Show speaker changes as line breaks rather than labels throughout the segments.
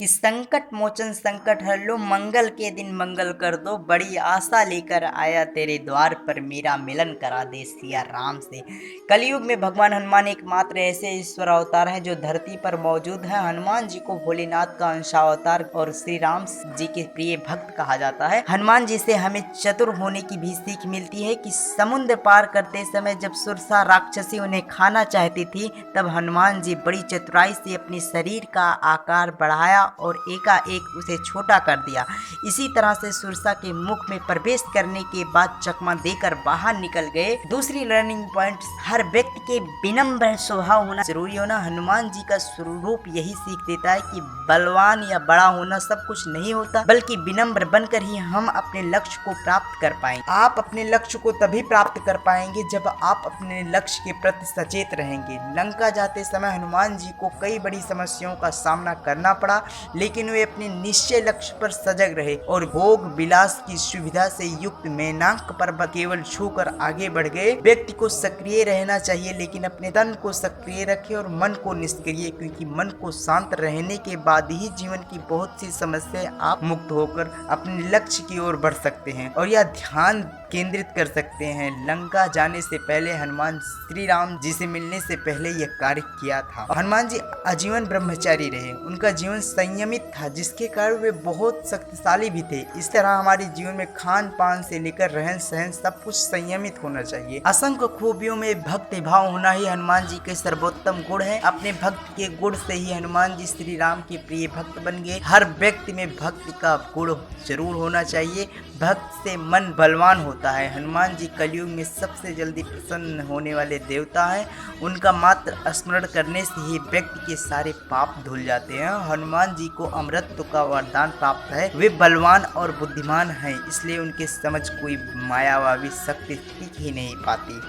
कि संकट मोचन संकट हर लो, मंगल के दिन मंगल कर दो, बड़ी आशा लेकर आया तेरे द्वार पर, मेरा मिलन करा दे सिया राम से। कलयुग में भगवान हनुमान एकमात्र ऐसे ईश्वर अवतार हैं जो धरती पर मौजूद हैं। हनुमान जी को भोलेनाथ का अंशावतार और श्री राम जी के प्रिय भक्त कहा जाता है। हनुमान जी से हमें चतुर होने की भी सीख मिलती है कि समुद्र पार करते समय जब सुरसा राक्षसी उन्हें खाना चाहती थी, तब हनुमान जी बड़ी चतुराई से अपने शरीर का आकार बढ़ाया और एकाएक उसे छोटा कर दिया। इसी तरह से सुरसा के मुख में प्रवेश करने के बाद चकमा देकर बाहर निकल गए। दूसरी लर्निंग पॉइंट, हर व्यक्ति के विनम्र स्वभाव होना जरूरी होना। हनुमान जी का स्वरूप यही सीख देता है कि बलवान या बड़ा होना सब कुछ नहीं होता, बल्कि विनम्र बनकर ही हम अपने लक्ष्य को प्राप्त कर पाएंगे। आप अपने लक्ष्य को तभी प्राप्त कर पाएंगे जब आप अपने लक्ष्य के प्रति सचेत रहेंगे। लंका जाते समय हनुमान जी को कई बड़ी समस्याओं का सामना करना पड़ा, लेकिन वे अपने निश्चय लक्ष्य पर सजग रहे और भोग विलास की सुविधा से युक्त मेनाक पर्वत केवल छूकर आगे बढ़ गए। व्यक्ति को सक्रिय रहना चाहिए, लेकिन अपने तन को सक्रिय रखे और मन को निष्क्रिय, क्योंकि मन को शांत रहने के बाद ही जीवन की बहुत सी समस्याएं आप मुक्त होकर अपने लक्ष्य की ओर बढ़ सकते हैं और यह ध्यान केंद्रित कर सकते हैं। लंका जाने से पहले हनुमान श्री राम जी से मिलने से पहले यह कार्य किया था। हनुमान जी आजीवन ब्रह्मचारी रहे, उनका जीवन संयमित था, जिसके कारण वे बहुत शक्तिशाली भी थे। इस तरह हमारे जीवन में खान पान से लेकर रहन सहन सब कुछ संयमित होना चाहिए। असंख्य खूबियों में भक्ति भाव होना ही हनुमान जी के सर्वोत्तम गुण है। अपने भक्त के गुण से ही हनुमान जी श्री राम के प्रिय भक्त बन गए। हर व्यक्ति में भक्ति का गुण जरूर होना चाहिए। भक्त से मन बलवान होता है। हनुमान जी कलयुग में सबसे जल्दी प्रसन्न होने वाले देवता हैं। उनका मात्र स्मरण करने से ही व्यक्ति के सारे पाप धुल जाते हैं। हनुमान जी को अमृतत्व का वरदान प्राप्त है। वे बलवान और बुद्धिमान हैं, इसलिए उनके समझ कोई मायावी शक्ति टिक ही नहीं पाती।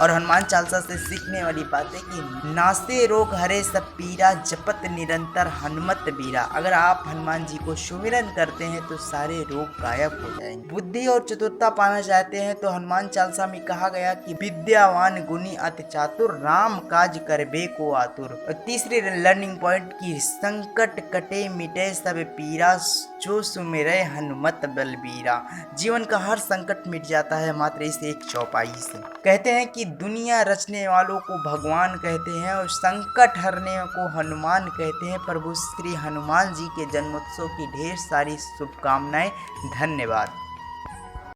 और हनुमान चालीसा से सीखने वाली बात है कि नासे रोग हरे सब पीरा, जपत निरंतर हनुमत बीरा। अगर आप हनुमान जी को सुमिरन करते हैं तो सारे रोग गायब हो जाएंगे। बुद्धि और चतुरता पाना चाहते हैं तो हनुमान चालीसा में कहा गया कि विद्यावान गुणी अति चातुर, राम काज करबे को आतुर। और तीसरी लर्निंग पॉइंट की संकट कटे मिटे सब पीरा, जो सुमिरै हनुमत बलबीरा। जीवन का हर संकट मिट जाता है मात्र इस एक चौपाई से। कहते हैं कि दुनिया रचने वालों को भगवान कहते हैं और संकट हरने को हनुमान कहते हैं। प्रभु श्री हनुमान जी के जन्मोत्सव की ढेर सारी शुभकामनाएं। धन्यवाद।